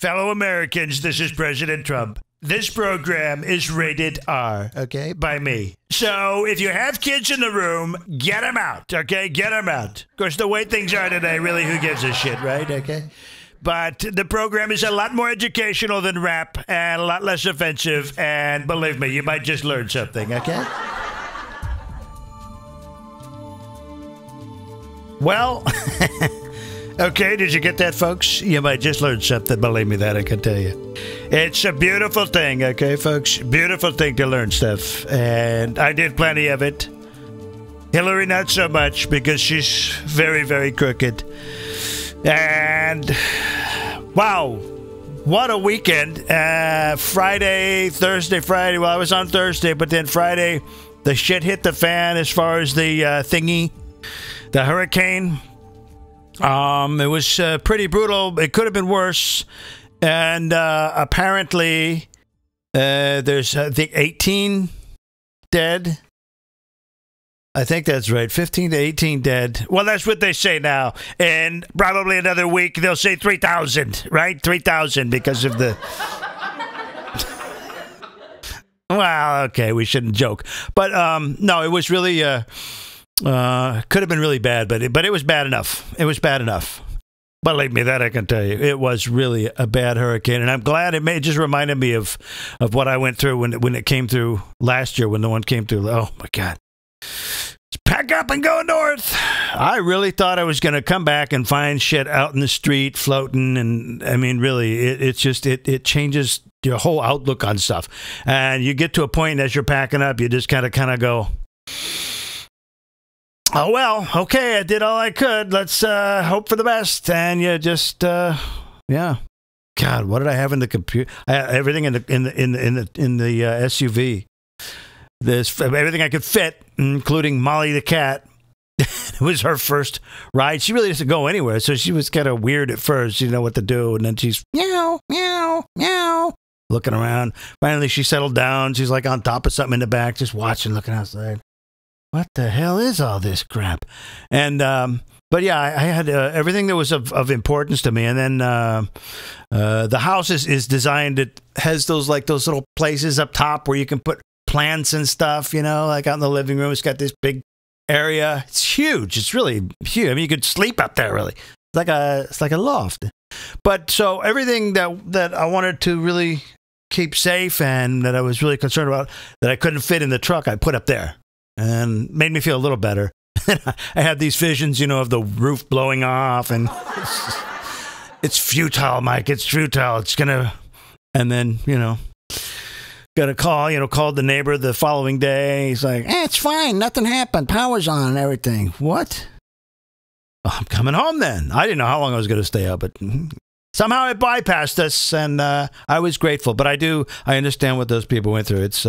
Fellow Americans, this is President Trump. This program is rated R, okay, by me. So if you have kids in the room, get them out, okay? Get them out. Of course, the way things are today, really, who gives a shit, right? Okay? But the program is a lot more educational than rap and a lot less offensive. And believe me, you might just learn something, okay? Well, okay, did you get that, folks? You might just learn something. Believe me, that I can tell you. It's a beautiful thing, okay, folks? Beautiful thing to learn stuff. And I did plenty of it. Hillary, not so much, because she's very, very crooked. And, wow, what a weekend. Friday, Thursday, Friday. Well, I was on Thursday, but then Friday, the shit hit the fan as far as the thingy, the hurricane. It was pretty brutal. It could have been worse. And apparently, there's, I think, 18 dead. I think that's right. 15 to 18 dead. Well, that's what they say now. And probably another week, they'll say 3,000, right? 3,000 because of the... Well, okay, we shouldn't joke. But, no, it was really... could have been really bad, but it was bad enough. It was bad enough. Believe me, that I can tell you. It was really a bad hurricane, and I'm glad it just reminded me of what I went through when it came through last year, when the one came through. Oh, my God. Let's pack up and go north. I really thought I was going to come back and find shit out in the street floating, and, I mean, really, it changes your whole outlook on stuff. And you get to a point as you're packing up, you just kind of go... Oh, well, okay, I did all I could. Let's hope for the best. And you just, yeah. God, what did I have in the computer? Everything in the SUV. Everything I could fit, including Molly the cat. It was her first ride. She really doesn't go anywhere, so she was kind of weird at first. She didn't know what to do, and then she's meow, meow, meow, looking around. Finally, she settled down. She's like on top of something in the back, just watching, looking outside. What the hell is all this crap? And, but yeah, I had everything that was of importance to me. And then the house is designed, it has those little places up top where you can put plants and stuff, you know, like out in the living room. It's got this big area. It's huge. It's really huge. I mean, you could sleep up there, really. It's like a loft. But so everything that I wanted to really keep safe and that I was really concerned about that I couldn't fit in the truck, I put up there. And made me feel a little better. I had these visions, you know, of the roof blowing off, and it's futile, Mike. It's futile. It's gonna, and then got a call. Called the neighbor the following day. He's like, it's fine. Nothing happened. Power's on and everything. What? Well, I'm coming home then. I didn't know how long I was going to stay up, but somehow it bypassed us, and I was grateful. But I understand what those people went through. It's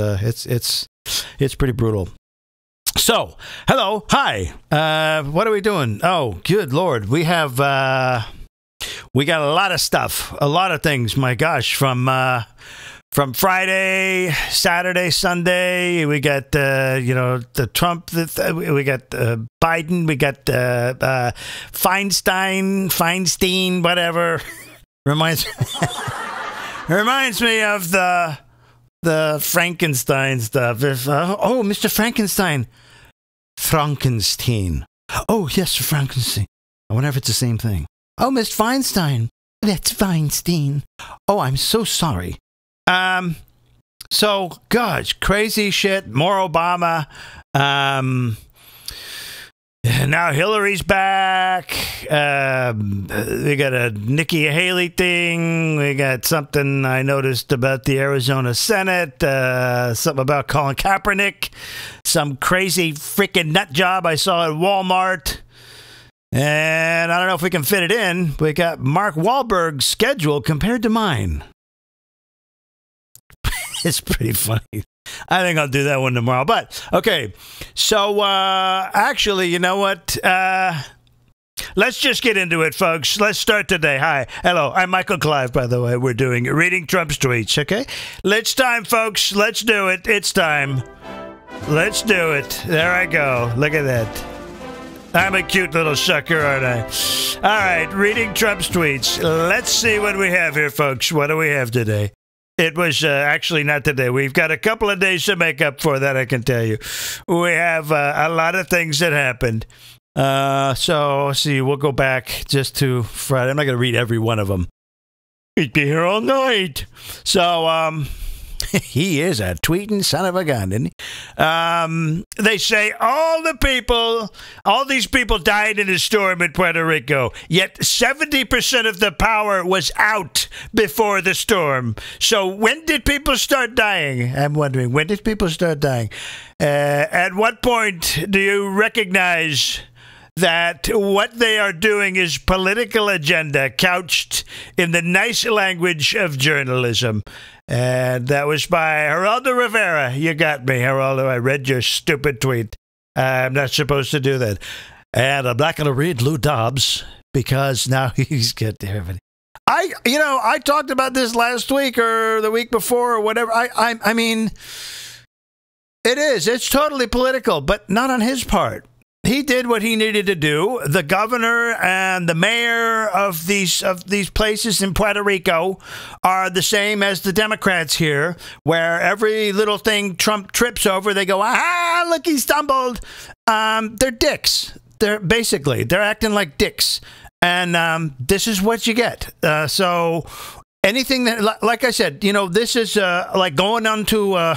pretty brutal. So, hello, hi. What are we doing? Oh, good Lord, we got a lot of stuff, a lot of things. My gosh, from Friday, Saturday, Sunday, we got the Trump, we got Biden, we got Feinstein, whatever. reminds me of the Frankenstein stuff. Mr. Frankenstein. Oh, yes, Frankenstein. I wonder if it's the same thing. Oh, Miss Feinstein. That's Feinstein. Oh, I'm so sorry. So, gosh, crazy shit. More Obama. Now Hillary's back. We got a Nikki Haley thing. We got something I noticed about the Arizona Senate. Something about Colin Kaepernick. Some crazy freaking nut job I saw at Walmart. And I don't know if we can fit it in. We got Mark Wahlberg's schedule compared to mine. It's pretty funny. I think I'll do that one tomorrow. But, okay. So, actually, you know what? Let's just get into it, folks. Let's start today. Hi. Hello. I'm Michael Clive, by the way. We're doing Reading Trump's Tweets, okay? It's time, folks. Let's do it. It's time. Let's do it. There I go. Look at that. I'm a cute little sucker, aren't I? All right, reading Trump's tweets. Let's see what we have here, folks. What do we have today? It was actually not today. We've got a couple of days to make up for that, I can tell you. We have a lot of things that happened. So, let's see, we'll go back just to Friday. I'm not going to read every one of them. He'd be here all night. So, he is a tweeting son of a gun, isn't he? They say all these people died in a storm in Puerto Rico, yet 70% of the power was out before the storm. So when did people start dying? I'm wondering, when did people start dying? At what point do you recognize that what they are doing is political agenda couched in the nice language of journalism? And that was by Geraldo Rivera. You got me, Geraldo. I read your stupid tweet. I'm not supposed to do that. And I'm not going to read Lou Dobbs because now he's good to everybody. I talked about this last week or the week before or whatever. I mean, it's totally political, but not on his part. He did what he needed to do. The governor and the mayor of these places in Puerto Rico are the same as the Democrats here, where every little thing Trump trips over, they go, ah, look, he stumbled. They're dicks. They're acting like dicks. And this is what you get. So anything that, like I said, this is like going on to,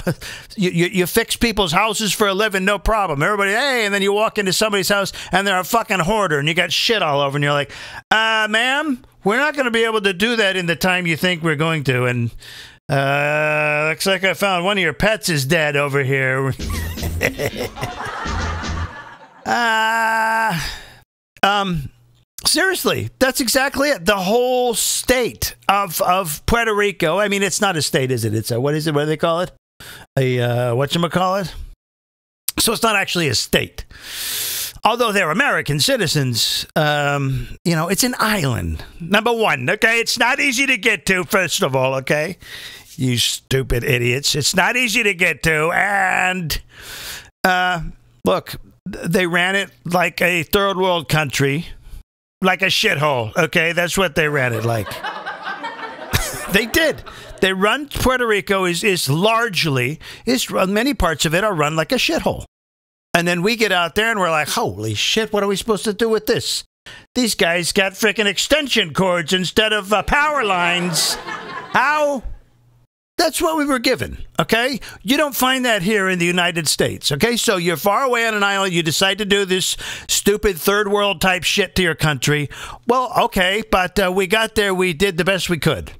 you fix people's houses for a living, no problem. Everybody, hey, and then you walk into somebody's house and they're a fucking hoarder and you got shit all over and you're like, ma'am, we're not going to be able to do that in the time you think we're going to. And looks like I found one of your pets is dead over here. Seriously, that's exactly it. The whole state of Puerto Rico. I mean, it's not a state, is it? It's a, what is it? What do they call it? Whatchamacallit? So it's not actually a state. Although they're American citizens, it's an island. Number one, okay? It's not easy to get to, first of all, okay? You stupid idiots. It's not easy to get to. And, look, they ran it like a third world country. Like a shithole, okay? That's what they ran it like. They did. They run Puerto Rico is largely, many parts of it are run like a shithole. And then we get out there and we're like, holy shit, what are we supposed to do with this? These guys got freaking extension cords instead of power lines. How? That's what we were given, okay? You don't find that here in the United States, okay? So you're far away on an island. You decide to do this stupid third world type shit to your country. Well, okay, but we got there. We did the best we could.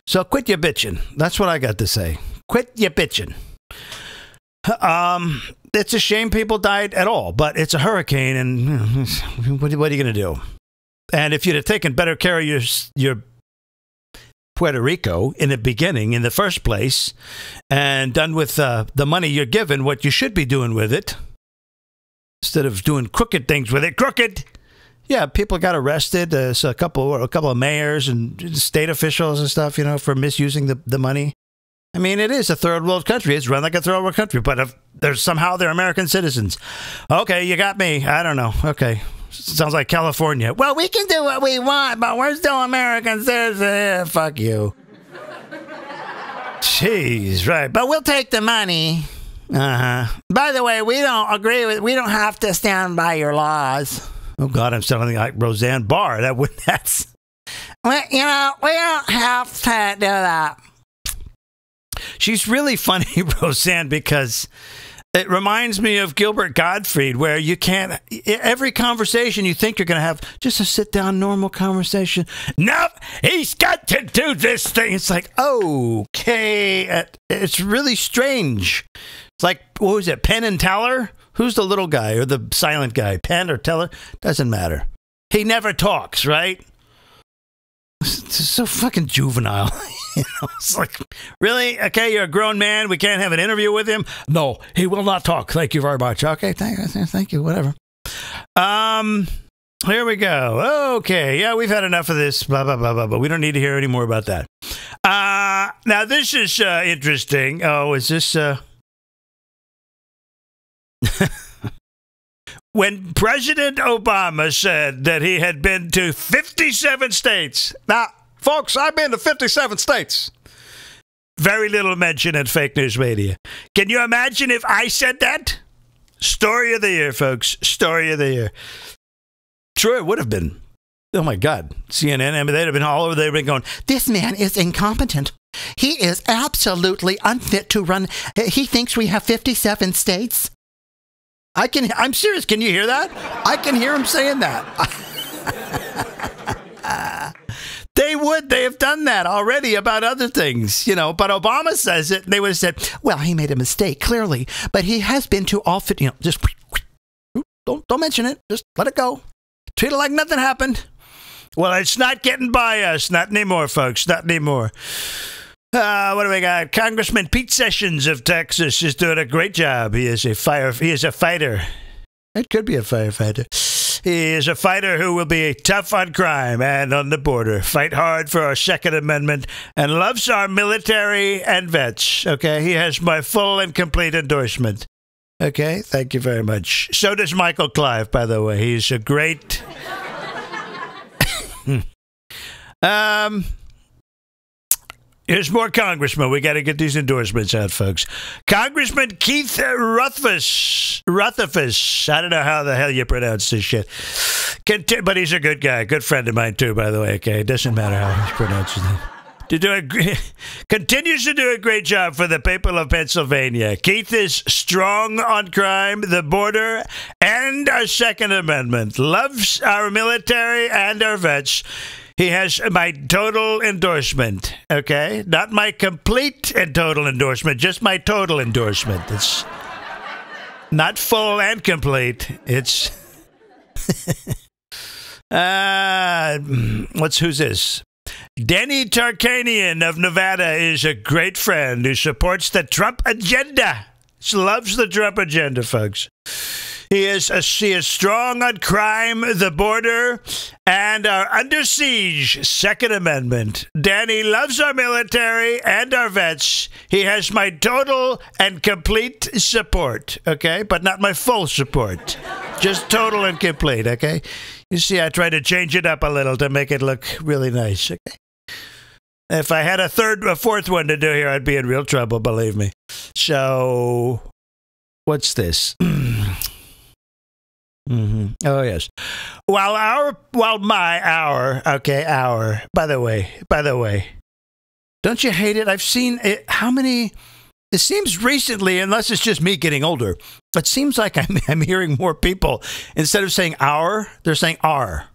So quit your bitching. That's what I got to say. Quit your bitching. It's a shame people died at all, but it's a hurricane, and what are you going to do? And if you'd have taken better care of your Puerto Rico in the beginning, in the first place, and done with the money you're given what you should be doing with it, instead of doing crooked things with it. Crooked! Yeah, people got arrested. So a couple of mayors and state officials and stuff, for misusing the money. I mean, it is a third world country. It's run like a third world country, but if they're American citizens. Okay, you got me. I don't know. Okay. Sounds like California. Well, we can do what we want, but we're still American citizens. Fuck you. Jeez, right. But we'll take the money. Uh-huh. By the way, we don't have to stand by your laws. Oh, God, I'm sounding like Roseanne Barr. That's... Well, we don't have to do that. She's really funny, Roseanne, because... It reminds me of Gilbert Gottfried, where you can't, every conversation you think you're going to have, just a sit-down, normal conversation. Nope, he's got to do this thing. It's like, okay. It's really strange. It's like, what was it, Penn and Teller? Who's the little guy or the silent guy? Penn or Teller? Doesn't matter. He never talks, right? It's so fucking juvenile. It's like, really? Okay, you're a grown man. We can't have an interview with him? No, he will not talk. Thank you very much. Okay, thank you. Whatever. Here we go. Okay, yeah, we've had enough of this. Blah blah blah blah. But we don't need to hear any more about that. Now this is interesting. Oh, is this? when President Obama said that he had been to 57 states. Now, folks, I've been to 57 states. Very little mention in fake news media. Can you imagine if I said that? Story of the year, folks. Story of the year. Sure, it would have been. Oh, my God. CNN, I mean, they'd have been all over. They'd have been going, this man is incompetent. He is absolutely unfit to run. He thinks we have 57 states. I'm serious. Can you hear that? I can hear him saying that. They have done that already about other things, you know, but Obama says it, and they would have said, well, he made a mistake, clearly, but he has been to all 50, you know, just don't mention it. Just let it go. Treat it like nothing happened. Well, it's not getting by us. Not anymore, folks. Not anymore. What do we got? Congressman Pete Sessions of Texas is doing a great job. He is a fighter. It could be a firefighter. He is a fighter who will be tough on crime and on the border. Fight hard for our Second Amendment and loves our military and vets. Okay, he has my full and complete endorsement. Okay, thank you very much. So does Michael Clive, by the way. He's a great... Here's more congressmen. We got to get these endorsements out, folks. Congressman Keith Rutherfus. I don't know how the hell you pronounce this shit. But he's a good guy. Good friend of mine, too, by the way. Okay, it doesn't matter how he pronounces it. Continues to do a great job for the people of Pennsylvania. Keith is strong on crime, the border, and our Second Amendment. Loves our military and our vets. He has my total endorsement, okay? Not my complete and total endorsement, just my total endorsement. It's not full and complete. It's... who's this? Denny Tarkanian of Nevada is a great friend who supports the Trump agenda. She loves the Trump agenda, folks. He is strong on crime, the border, and our under siege Second Amendment. Danny loves our military and our vets. He has my total and complete support, okay? But not my full support. Just total and complete, okay? You see, I try to change it up a little to make it look really nice, okay? If I had a fourth one to do here, I'd be in real trouble, believe me. So, what's this? Oh, yes. By the way, don't you hate it? I've seen it. It seems recently, unless it's just me getting older, it seems like I'm hearing more people, instead of saying our, they're saying our.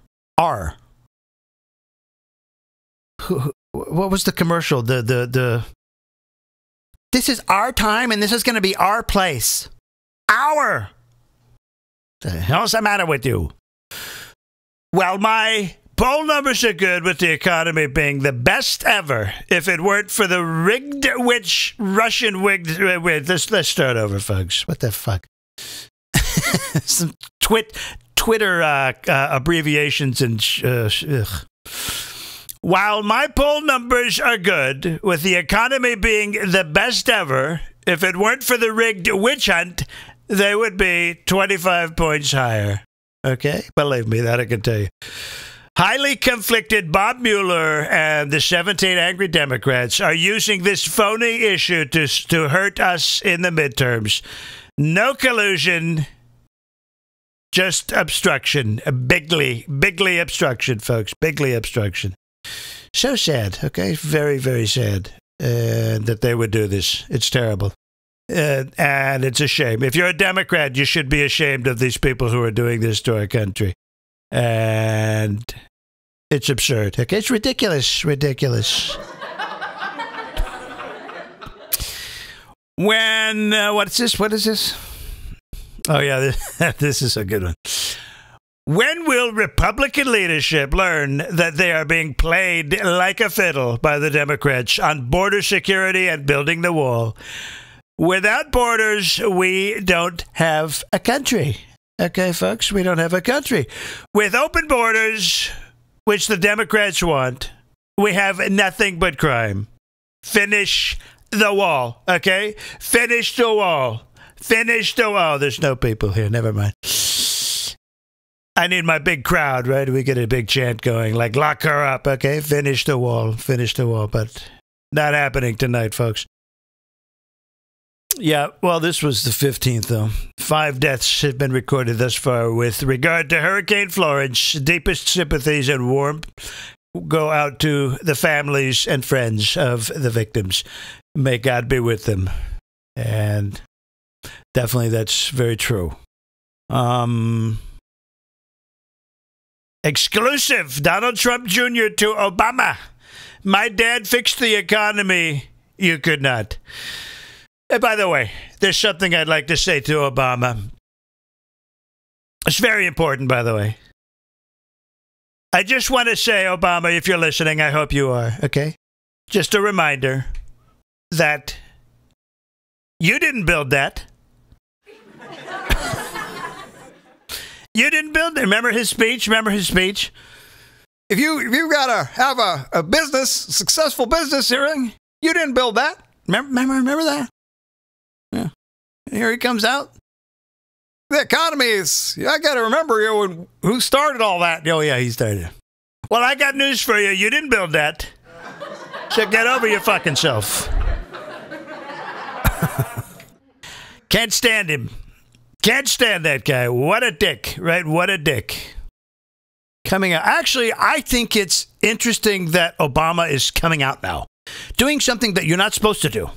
What was the commercial? This is our time and this is going to be our place. Our. The hell's the matter with you? Well, my poll numbers are good with the economy being the best ever. If it weren't for the Russian wigged... Let's start over, folks. What the fuck? Some Twitter abbreviations and... While my poll numbers are good, with the economy being the best ever, if it weren't for the rigged witch hunt... they would be 25 points higher. Okay? Believe me, that I can tell you. Highly conflicted Bob Mueller and the 17 angry Democrats are using this phony issue to hurt us in the midterms. No collusion, just obstruction. Bigly obstruction, folks. Bigly obstruction. So sad, okay? Very, very sad that they would do this. It's terrible. And it's a shame. If you're a Democrat, you should be ashamed of these people who are doing this to our country. And it's absurd. Okay, it's ridiculous. When, what is this? Oh, yeah, this is a good one. When will Republican leadership learn that they are being played like a fiddle by the Democrats on border security and building the wall? Without borders, we don't have a country. Okay, folks, we don't have a country. With open borders, which the Democrats want, we have nothing but crime. Finish the wall, okay? Finish the wall. There's no people here. Never mind. I need my big crowd, right? We get a big chant going, like, lock her up, okay? Finish the wall. But not happening tonight, folks. Yeah, well, this was the 15th, though. 5 deaths have been recorded thus far with regard to Hurricane Florence. Deepest sympathies and warmth go out to the families and friends of the victims. May God be with them. And definitely that's very true. Exclusive. Donald Trump Jr. to Obama. My dad fixed the economy. You could not. And by the way, there's something I'd like to say to Obama. It's very important, by the way. I just want to say, Obama, if you're listening, I hope you are, okay? Just a reminder that you didn't build that. You didn't build it. Remember his speech? If you gotta have a business, successful business, you didn't build that. Remember that? Yeah. Here he comes out. The economy is, I got to remember who started all that. Oh, yeah, he started it. Well, I got news for you. You didn't build that. So get over your fucking self. Can't stand him. Can't stand that guy. What a dick, right? What a dick. Coming out. Actually, I think it's interesting that Obama is coming out now. Doing something that you're not supposed to do.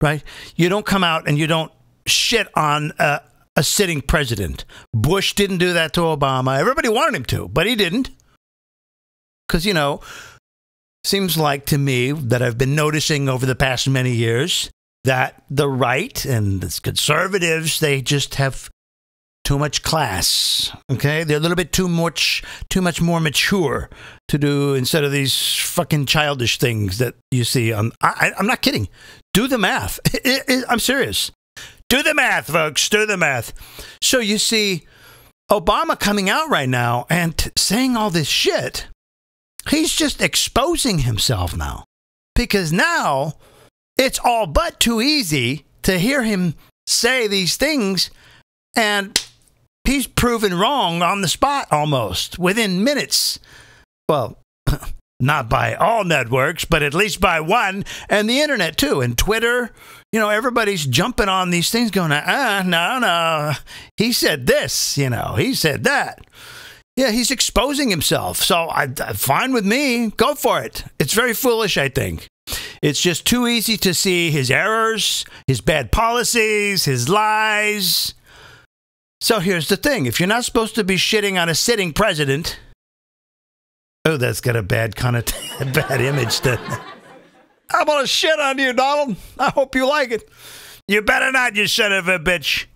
Right? You don't come out and you don't shit on a sitting president. Bush didn't do that to Obama. Everybody wanted him to, but he didn't. Because, seems like to me that I've been noticing over the past many years that the right and the conservatives, they just have too much class. Okay? They're a little bit too much more mature to do instead of these fucking childish things that you see on. I'm not kidding. Do the math. I'm serious. Do the math, folks. Do the math. So you see Obama coming out right now and saying all this shit. He's just exposing himself now. Because now it's all but too easy to hear him say these things. And he's proven wrong on the spot almost within minutes. Well, not by all networks, but at least by one, and the internet too, and Twitter. Everybody's jumping on these things going, no, he said this, he said that. Yeah, he's exposing himself. So fine with me. Go for it. It's very foolish, I think. It's just too easy to see his errors, his bad policies, his lies. So here's the thing. If you're not supposed to be shitting on a sitting president, oh, that's got a bad bad image. I'm going to shit on you, Donald. I hope you like it. You better not, you son of a bitch.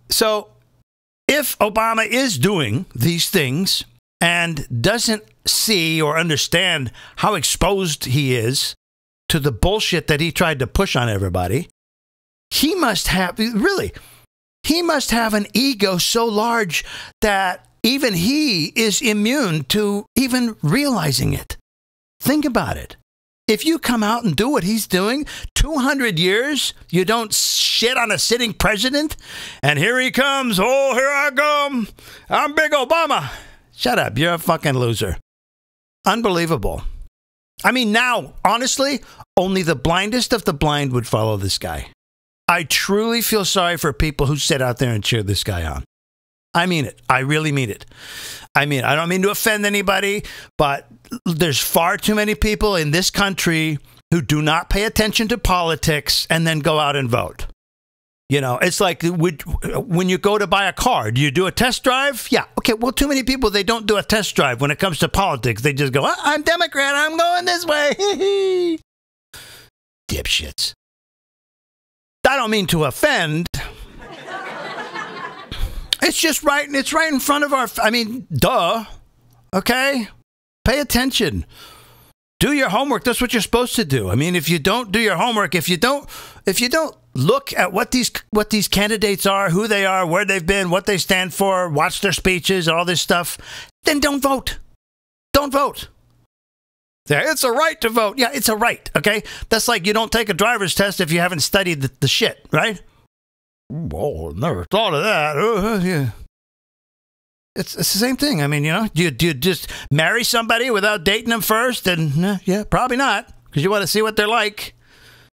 So if Obama is doing these things and doesn't see or understand how exposed he is to the bullshit that he tried to push on everybody, he must have an ego so large that even he is immune to even realizing it. Think about it. If you come out and do what he's doing, 200 years, you don't shit on a sitting president, and here he comes, oh, here I come, I'm Big Obama. Shut up, you're a fucking loser. Unbelievable. I mean, now, honestly, only the blindest of the blind would follow this guy. I truly feel sorry for people who sit out there and cheer this guy on. I mean it. I really mean it. I don't mean to offend anybody, but there's far too many people in this country who do not pay attention to politics and then go out and vote. It's like when you go to buy a car, do you do a test drive? Yeah. Okay, well, too many people, they don't do a test drive when it comes to politics. They just go, I'm Democrat, I'm going this way. Dipshits. I don't mean to offend. It's just right, and it's right in front of our, duh, okay? Pay attention. Do your homework. That's what you're supposed to do. If you don't do your homework, if you don't look at what these candidates are, who they are, where they've been, what they stand for, watch their speeches, all this stuff, then don't vote. Don't vote. It's a right to vote. Yeah, it's a right, okay? That's like you don't take a driver's test if you haven't studied the shit, right? Oh, never thought of that. Yeah. It's the same thing. I mean, do you just marry somebody without dating them first? And yeah, probably not, because you want to see what they're like.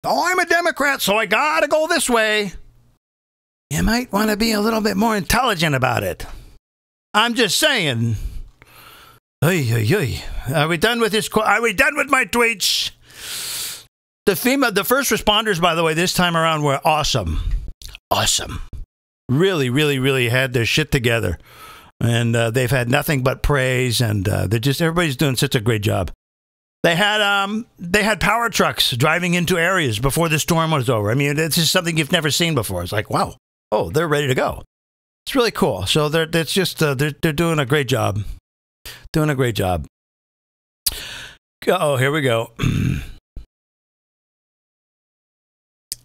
Oh, I'm a Democrat, so I gotta go this way. You might want to be a little bit more intelligent about it. I'm just saying. Oy, oy, oy. Are we done with this? Are we done with my tweets? The first responders, by the way, this time around were awesome. Awesome. Really, really, really had their shit together. And they've had nothing but praise, and everybody's doing such a great job. They had power trucks driving into areas before the storm was over. I mean, this is something you've never seen before. It's like, wow, oh, they're ready to go. It's really cool. So they're doing a great job. Doing a great job. Oh, here we go.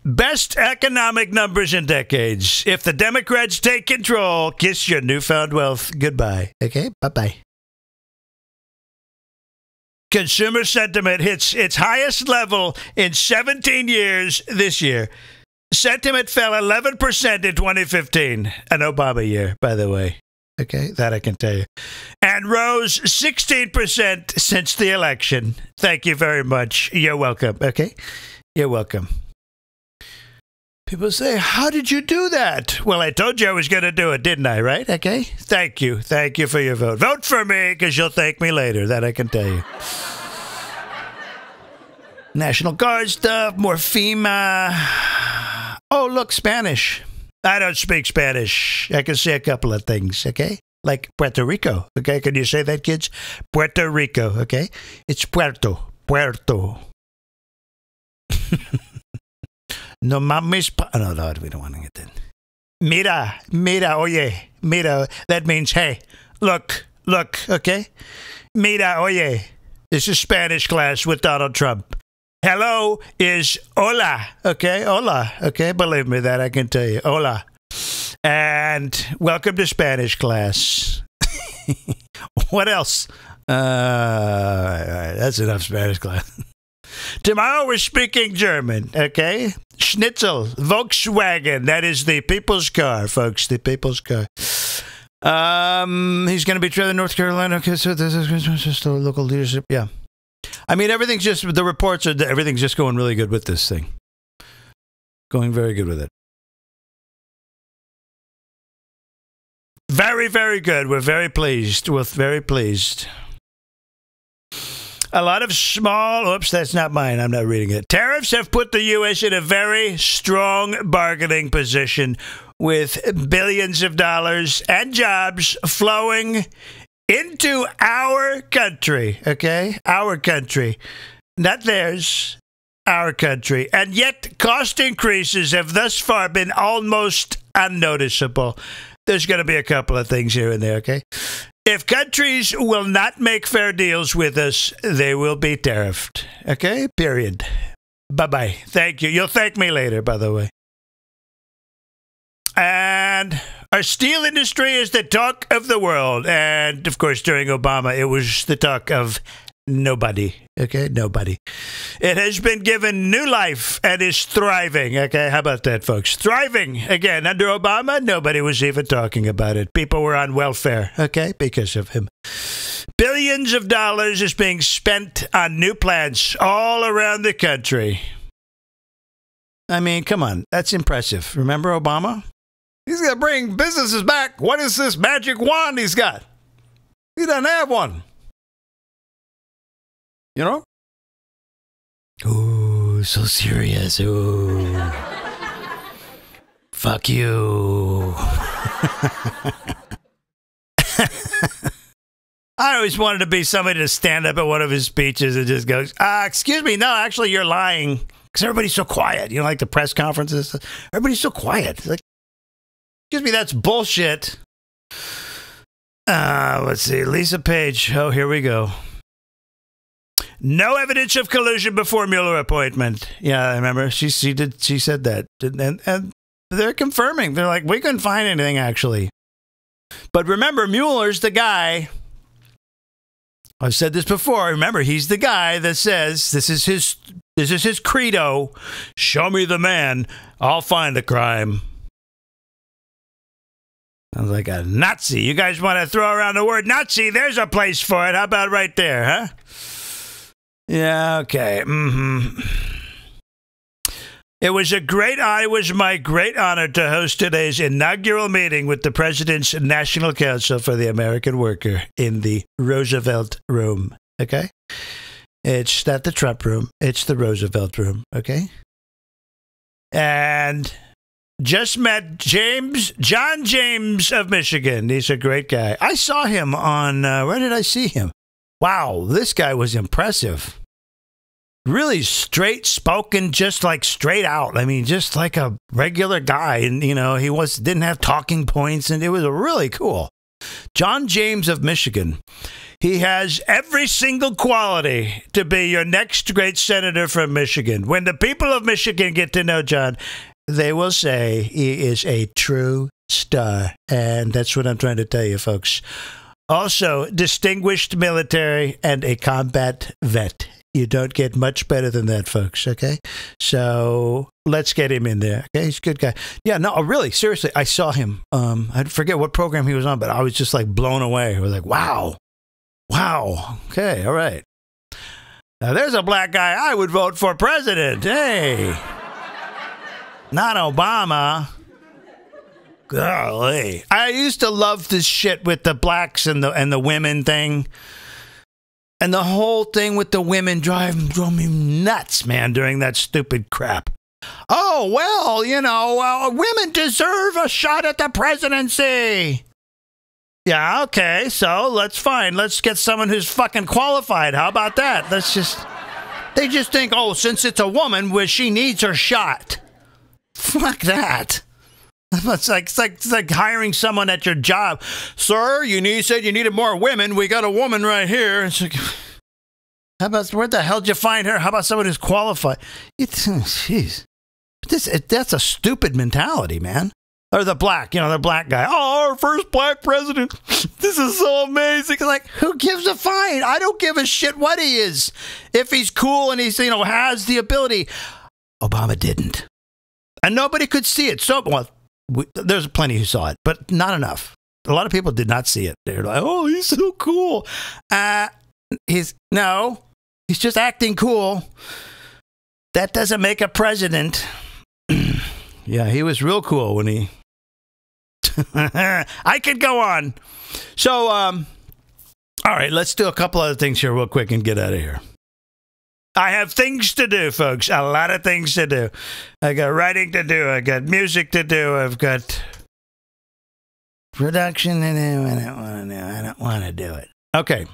Best economic numbers in decades. If the Democrats take control, kiss your newfound wealth goodbye. Okay, bye-bye. Consumer sentiment hits its highest level in 17 years this year. Sentiment fell 11% in 2015, an Obama year, by the way. Okay, that I can tell you. And rose 16% since the election. Thank you very much. You're welcome, okay? You're welcome. People say, how did you do that? Well, I told you I was going to do it, didn't I, right? Okay? Thank you. Thank you for your vote. Vote for me, because you'll thank me later. That I can tell you. National Guard stuff, more FEMA. Oh, look, Spanish. I don't speak Spanish. I can say a couple of things, okay? Like Puerto Rico, okay? Can you say that, kids? Puerto Rico, okay? It's Puerto. No mames. No, we don't want to get that. Mira, oye, mira. That means, hey, look, okay? Mira, oye. This is Spanish class with Donald Trump. Hello is hola, okay? Hola, okay? Believe me, that I can tell you. Hola. And welcome to Spanish class. What else? All right, that's enough Spanish class. Tomorrow we're speaking German, okay? Schnitzel, Volkswagen. That is the people's car, folks. The people's car. He's going to be traveling North Carolina. Okay, so this is just a local leadership. Yeah. I mean, everything's just going really good with this thing. Going very good with it. Very, very good. We're very pleased. A lot of small, oops, that's not mine. I'm not reading it. Tariffs have put the U.S. in a very strong bargaining position with billions of dollars and jobs flowing into our country, okay? Our country. Not theirs, our country. And yet, cost increases have thus far been almost unnoticeable. There's going to be a couple of things here and there, okay? If countries will not make fair deals with us, they will be tariffed. Okay? Period. Bye-bye. Thank you. You'll thank me later, by the way. And our steel industry is the talk of the world. And, of course, during Obama, it was the talk of nobody. Okay? Nobody. It has been given new life and is thriving. Okay? How about that, folks? Thriving. Again, under Obama, nobody was even talking about it. People were on welfare. Okay? Because of him. Billions of dollars is being spent on new plants all around the country. I mean, come on. That's impressive. Remember Obama? He's going to bring businesses back. What is this magic wand he's got? He doesn't have one. You know? Ooh, so serious. Ooh. Fuck you. I always wanted to be somebody to stand up at one of his speeches and just go, excuse me, no, actually you're lying. Because everybody's so quiet. You know, like the press conferences. Everybody's so quiet. Like, excuse me, that's bullshit. Let's see. Lisa Page. Oh, here we go. No evidence of collusion before Mueller appointment. Yeah, I remember. She said that. And they're confirming. They're like, we couldn't find anything, actually. But remember, Mueller's the guy. I've said this before. Remember, he's the guy that says, this is his credo. Show me the man. I'll find the crime. Sounds like a Nazi. You guys want to throw around the word Nazi? There's a place for it. How about right there, huh? Yeah, okay. It was my great honor to host today's inaugural meeting with the President's National Council for the American Worker in the Roosevelt Room. Okay? It's not the Trump room. It's the Roosevelt Room. Okay? And just met John James of Michigan. He's a great guy. I saw him on, where did I see him? Wow, this guy was impressive. Really straight spoken, just like straight out. I mean, just like a regular guy. And, you know, he didn't have talking points, and it was really cool. John James of Michigan. He has every single quality to be your next great senator from Michigan. When the people of Michigan get to know John, they will say he is a true star. And that's what I'm trying to tell you, folks. Also, distinguished military and a combat vet. You don't get much better than that, folks, okay? So let's get him in there, okay? He's a good guy. Yeah, no, really, seriously, I saw him. I forget what program he was on, but I was just like blown away. I was like, wow. Wow. Okay, all right. Now, there's a black guy I would vote for president. Hey. Not Obama. Golly. I used to love this shit with the blacks and the women thing. And the whole thing with the women drove me nuts, man, during that stupid crap. Oh, well, you know, women deserve a shot at the presidency. Yeah, okay, so let's get someone who's fucking qualified. How about that? They just think, oh, since it's a woman, she needs her shot. Fuck that. It's like hiring someone at your job. Sir, you said you needed more women. We got a woman right here. It's like, how about, where the hell did you find her? How about someone who's qualified? Jeez. That's a stupid mentality, man. Or the black guy. Oh, our first black president. This is so amazing. Like, who gives a fine? I don't give a shit what he is. If he's cool and he's, has the ability. Obama didn't. And nobody could see it. So, well, there's plenty who saw it, but not enough. A lot of people did not see it. They're like, oh, he's so cool. He's just acting cool. That doesn't make a president. Yeah, he was real cool when he... I could go on. So, all right, let's do a couple other things here real quick and get out of here. I have things to do, folks. A lot of things to do. I got writing to do. I got music to do. I've got production to do. I don't want to do it. Okay.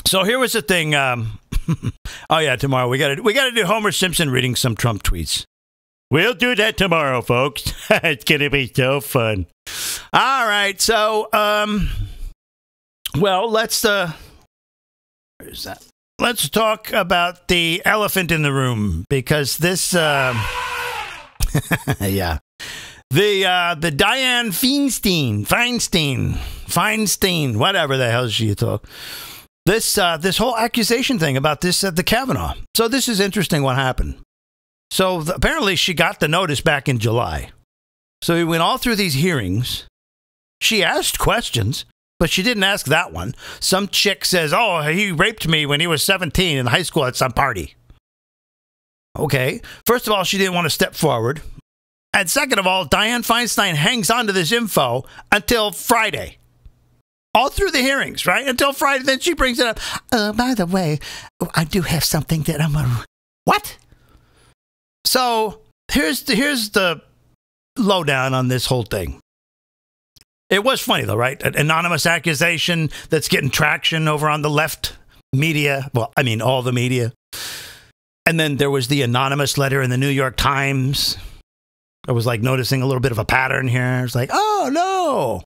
So here was the thing. Oh yeah, tomorrow we got to do Homer Simpson reading some Trump tweets. We'll do that tomorrow, folks. It's gonna be so fun. All right. So, well, let's. Where's that? Let's talk about the elephant in the room, because this, yeah, the Dianne Feinstein, whatever the hell she talk. This whole accusation thing about this the Kavanaugh. So this is interesting. What happened? So apparently she got the notice back in July. So we went all through these hearings. She asked questions. But she didn't ask that one. Some chick says, oh, he raped me when he was 17 in high school at some party. Okay. First of all, she didn't want to step forward. And second of all, Dianne Feinstein hangs on to this info until Friday. All through the hearings, right? Until Friday. Then she brings it up. By the way, I do have something that I'm going to... What? So here's the lowdown on this whole thing. It was funny, though, right? An anonymous accusation that's getting traction over on the left media. Well, I mean, all the media. And then there was the anonymous letter in the New York Times. I was like noticing a little bit of a pattern here. It's like, oh, no,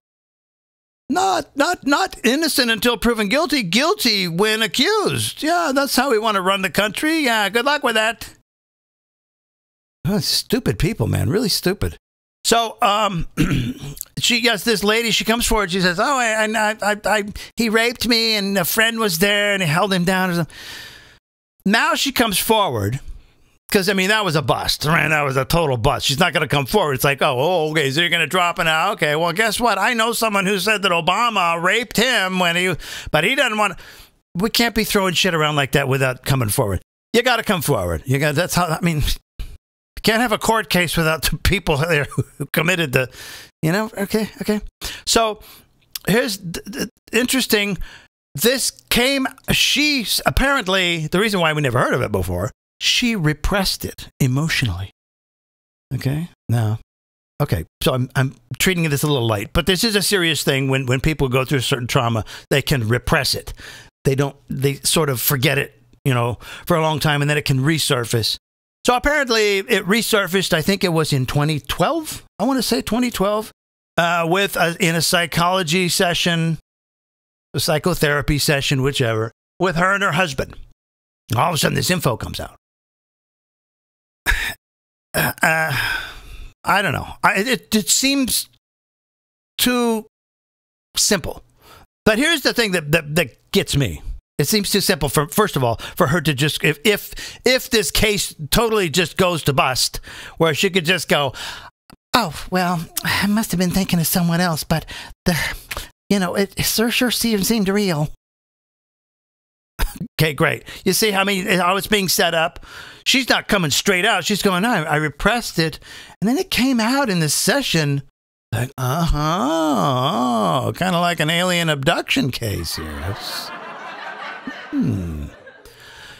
not innocent until proven guilty. Guilty when accused. Yeah, that's how we want to run the country. Yeah, good luck with that. Oh, stupid people, man. Really stupid. So, this lady, she comes forward. She says, "Oh, he raped me, and a friend was there, and he held him down." Now she comes forward Because, I mean, that was a bust, right? That was a total bust. She's not going to come forward. It's like, okay, so you're going to drop it now? Okay, well, guess what? I know someone who said that Obama raped him but he doesn't want to. We can't be throwing shit around like that without coming forward. You got to come forward. That's how, I mean, you can't have a court case without the people there who committed the, okay. So here's interesting. She apparently, the reason why we never heard of it before, she repressed it emotionally. Okay? Now, okay, so I'm treating this a little light, but this is a serious thing. When people go through a certain trauma, they can repress it. They sort of forget it, for a long time, and then it can resurface. So apparently it resurfaced, I think it was in 2012. I want to say 2012, in a psychology session, a psychotherapy session, whichever, with her and her husband. All of a sudden, this info comes out. I don't know. It seems too simple. But here's the thing that gets me. It seems too simple, first of all, for her to just, if this case totally just goes to bust, where she could just go, oh, well, I must have been thinking of someone else, but it sure seemed real. Okay, great. You see how it's being set up? She's not coming straight out. She's going, I repressed it. And then it came out in this session. Like, kind of like an alien abduction case here.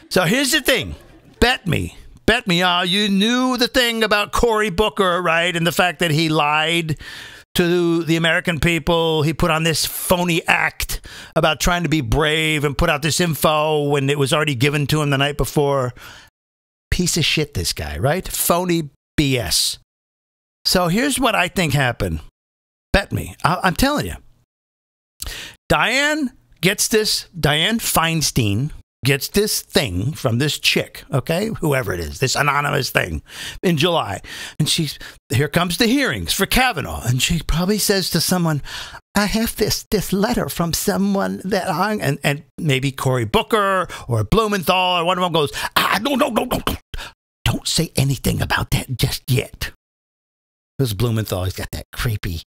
So here's the thing. Bet me, you knew the thing about Cory Booker, right? And the fact that he lied to the American people. He put on this phony act about trying to be brave and put out this info when it was already given to him the night before. Piece of shit, this guy, right? Phony BS. So here's what I think happened. Bet me. I'm telling you. Dianne Feinstein gets this thing from this chick, okay? Whoever it is, this anonymous thing in July. And here comes the hearings for Kavanaugh. And she probably says to someone, I have this letter from someone that and maybe Cory Booker or Blumenthal or one of them goes, no. Don't say anything about that just yet. This Blumenthal, he's got that creepy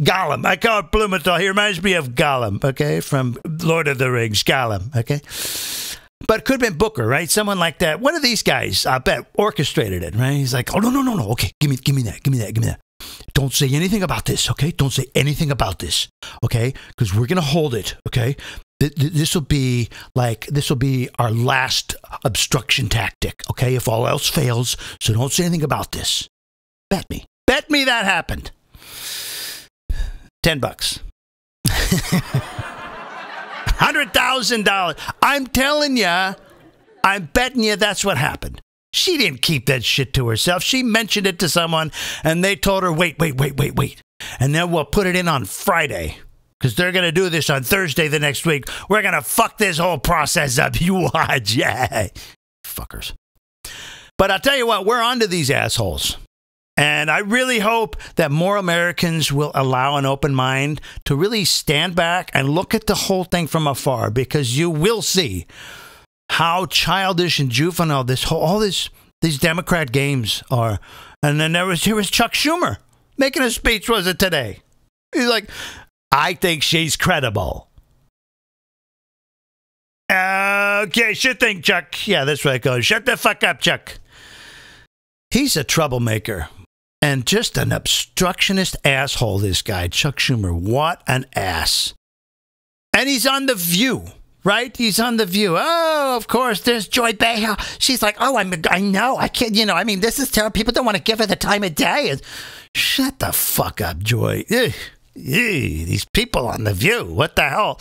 Gollum. I call it Blumenthal. He reminds me of Gollum, okay, from Lord of the Rings. Gollum, okay? But it could have been Booker, right? Someone like that. One of these guys, I bet, orchestrated it, right? He's like, oh, no. Okay, give me that. Don't say anything about this, okay? Don't say anything about this, okay? Because we're going to hold it, okay? This will be our last obstruction tactic, okay? If all else fails, so don't say anything about this. Bet me that happened. $10. $100,000. I'm telling you, I'm betting you that's what happened. She didn't keep that shit to herself. She mentioned it to someone, and they told her, wait. And then we'll put it in on Friday, because they're going to do this on Thursday the next week. We're going to fuck this whole process up. You watch. Yeah. Fuckers. But I'll tell you what, we're on to these assholes. And I really hope that more Americans will allow an open mind to really stand back and look at the whole thing from afar, because you will see how childish and juvenile these Democrat games are. And then here was Chuck Schumer making a speech, was it today? He's like, I think she's credible. Okay, sure thing, Chuck. Yeah, that's right, it goes. Shut the fuck up, Chuck. He's a troublemaker. And just an obstructionist asshole, this guy, Chuck Schumer. What an ass. And he's on The View, right? He's on The View. Oh, of course, there's Joy Behar. She's like, oh, I know. I can't, this is terrible. People don't want to give her the time of day. Shut the fuck up, Joy. These people on The View. What the hell?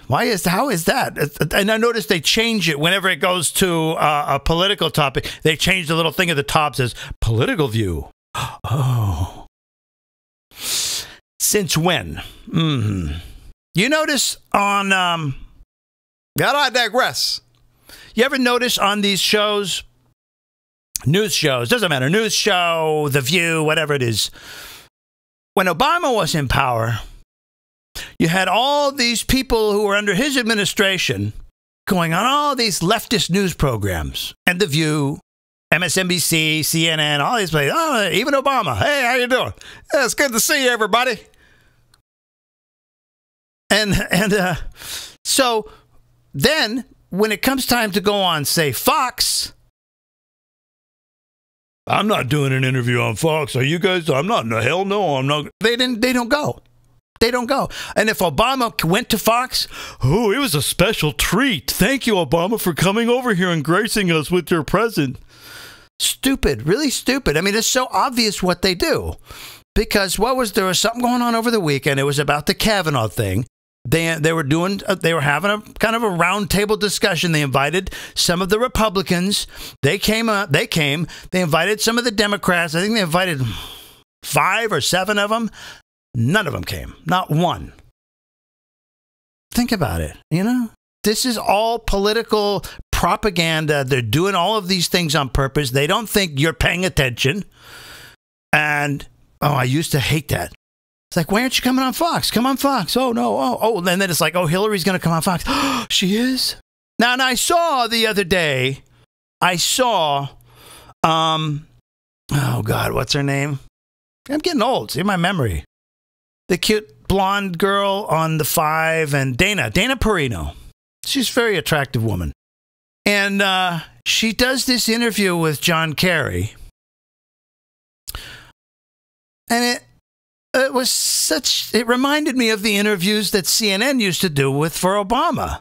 How is that? And I noticed they change it whenever it goes to a political topic. They change the little thing at the top that says political view. Oh. Since when? You notice on, God, I digress. You ever notice on these shows, news shows, doesn't matter, news show, The View, whatever it is, when Obama was in power, you had all these people who were under his administration going on all these leftist news programs and The View, MSNBC, CNN, all these places. Oh, even Obama. Hey, how you doing? Yeah, it's good to see you, everybody. And so then when it comes time to go on, say, Fox, I'm not doing an interview on Fox. Are you guys? I'm not. No, hell no, I'm not. They don't go. They don't go. And if Obama went to Fox, oh, it was a special treat. Thank you, Obama, for coming over here and gracing us with your presence. Stupid, really stupid. I mean, it's so obvious what they do. Because there was something going on over the weekend. It was about the Kavanaugh thing. They were having a kind of a roundtable discussion. They invited some of the Republicans. They invited some of the Democrats. I think they invited 5 or 7 of them. None of them came. Not one. Think about it. This is all political propaganda. They're doing all of these things on purpose. They don't think you're paying attention. And, I used to hate that. It's like, why aren't you coming on Fox? Come on Fox. Oh, no. Oh. And then it's like, oh, Hillary's going to come on Fox. Oh, she is? Now, and I saw the other day, oh, God, what's her name? I'm getting old. It's in my memory. The cute blonde girl on the 5 and Dana Perino. She's a very attractive woman. And she does this interview with John Kerry. And it reminded me of the interviews that CNN used to do for Obama.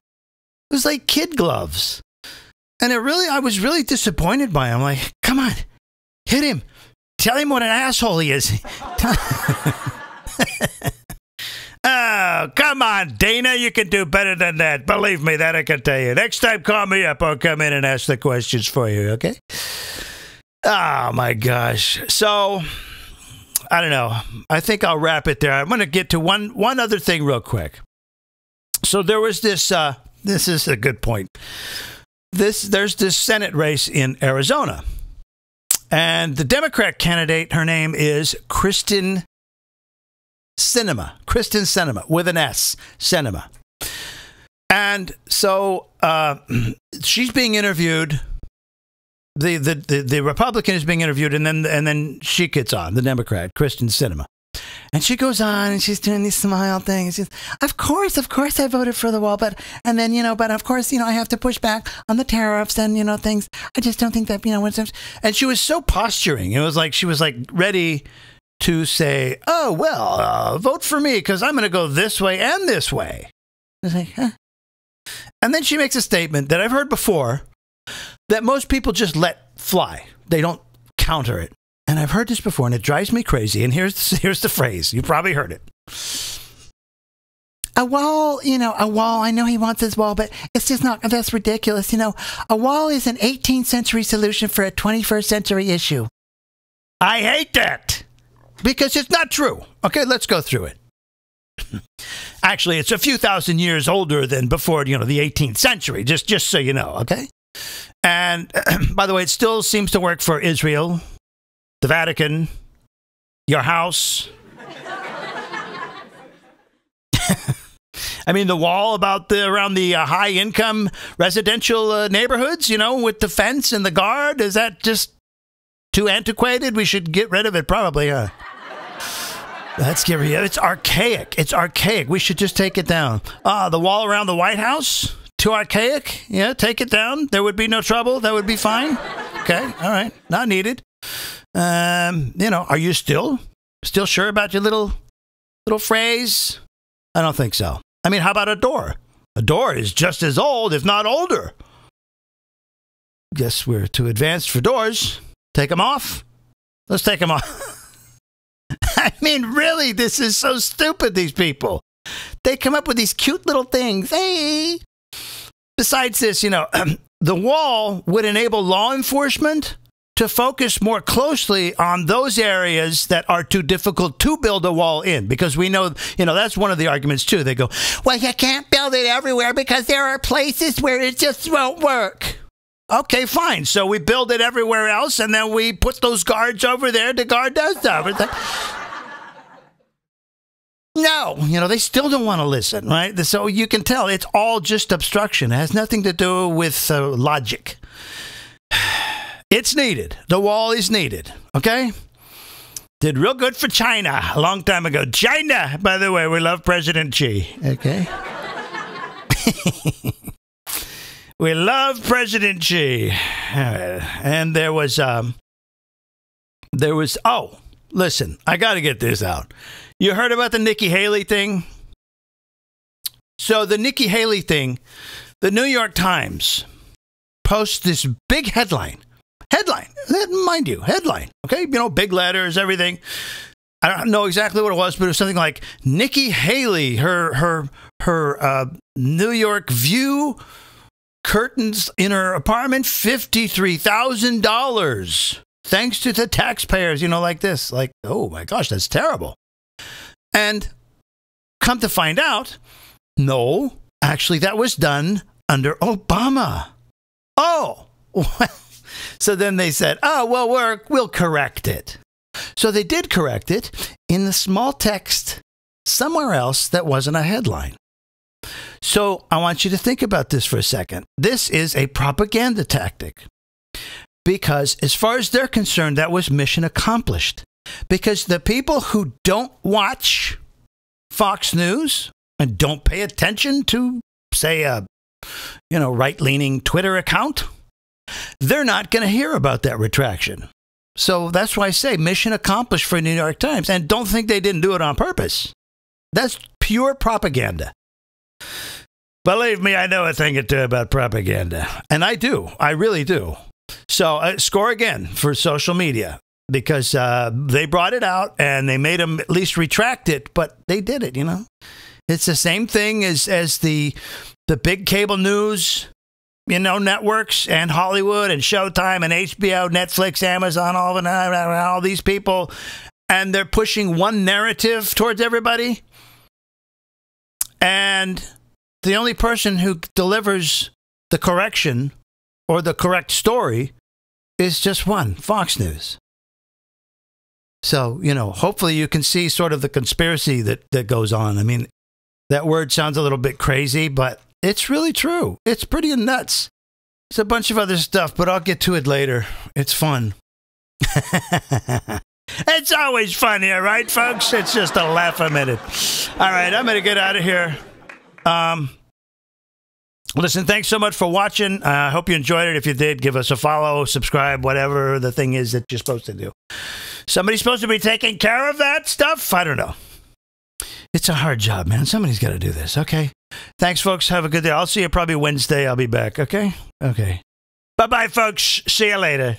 It was like kid gloves. And I was really disappointed by him. Like, come on, hit him. Tell him what an asshole he is. Oh, come on, Dana. You can do better than that. Believe me, that I can tell you. Next time, call me up. I'll come in and ask the questions for you, okay? Oh, my gosh. So, I don't know. I think I'll wrap it there. I'm going to get to one other thing real quick. So there was this is a good point. There's this Senate race in Arizona. And the Democrat candidate, her name is Kristen Sinema with an S, Sinema. And so she's being interviewed. The Republican is being interviewed, and then she gets on, the Democrat, Kristen Sinema. And she goes on and she's doing these smile things. She's, of course I voted for the wall, but of course, I have to push back on the tariffs and, things. I just don't think that, and she was so posturing. It was like, she was like ready to say, oh, well, vote for me because I'm going to go this way and this way. I was like, huh? And then she makes a statement that I've heard before that most people just let fly. They don't counter it. And I've heard this before, and it drives me crazy. And here's the phrase. You probably heard it. A wall, I know he wants his wall, but it's just not, that's ridiculous. A wall is an 18th century solution for a 21st century issue. I hate that. Because it's not true. Okay, let's go through it. Actually, it's a few thousand years older than before, the 18th century, just so you know, okay? And by the way, it still seems to work for Israel, the Vatican, your house. I mean, the wall around the high-income residential neighborhoods, with the fence and the guard, is that just too antiquated? We should get rid of it, probably, huh? Let's get rid of it. It's archaic. It's archaic. We should just take it down. The wall around the White House? Too archaic? Yeah, take it down. There would be no trouble. That would be fine. Okay, all right. Not needed. Are you still sure about your little phrase? I don't think so. I mean, how about a door? A door is just as old, if not older. Guess we're too advanced for doors. Take them off. Let's take them off. I mean, really, this is so stupid, these people. They come up with these cute little things. Hey! Besides this, the wall would enable law enforcement to focus more closely on those areas that are too difficult to build a wall in. Because we know, that's one of the arguments, too. They go, well, you can't build it everywhere because there are places where it just won't work. Okay, fine. So we build it everywhere else, and then we put those guards over there to guard those stuff. It's like, No, they still don't want to listen, right? So you can tell it's all just obstruction. It has nothing to do with logic. It's needed. The wall is needed, okay? Did real good for China a long time ago. China, by the way, we love President Xi, okay? We love President Xi. And there was, oh, listen, I got to get this out. You heard about the Nikki Haley thing? So the Nikki Haley thing, the New York Times posts this big headline. Mind you, headline. Okay, big letters, everything. I don't know exactly what it was, but it was something like Nikki Haley, her New York view curtains in her apartment, $53,000. Thanks to the taxpayers, like this. Like, oh my gosh, that's terrible. And come to find out, no, actually that was done under Obama. Oh, well. So then they said, oh, well, we'll correct it. So they did correct it in the small text somewhere else that wasn't a headline. So I want you to think about this for a second. This is a propaganda tactic because as far as they're concerned, that was mission accomplished. Because the people who don't watch Fox News and don't pay attention to, say, a right-leaning Twitter account, they're not going to hear about that retraction. So that's why I say mission accomplished for New York Times. And don't think they didn't do it on purpose. That's pure propaganda. Believe me, I know a thing or two about propaganda. And I do. I really do. So score again for social media because they brought it out and they made them at least retract it. But they did it, It's the same thing as the big cable news networks and Hollywood and Showtime and HBO, Netflix, Amazon, all these people, and they're pushing one narrative towards everybody. And the only person who delivers the correction or the correct story is just one, Fox News. So, hopefully you can see sort of the conspiracy that goes on. I mean, that word sounds a little bit crazy, but it's really true. It's pretty nuts. It's a bunch of other stuff, but I'll get to it later. It's fun. It's always fun here, right, folks? It's just a laugh a minute. All right, I'm going to get out of here. Listen, thanks so much for watching. I hope you enjoyed it. If you did, give us a follow, subscribe, whatever the thing is that you're supposed to do. Somebody's supposed to be taking care of that stuff? I don't know. It's a hard job, man. Somebody's got to do this, okay? Thanks, folks. Have a good day. I'll see you probably Wednesday. I'll be back, okay? Okay. Bye-bye, folks. See you later.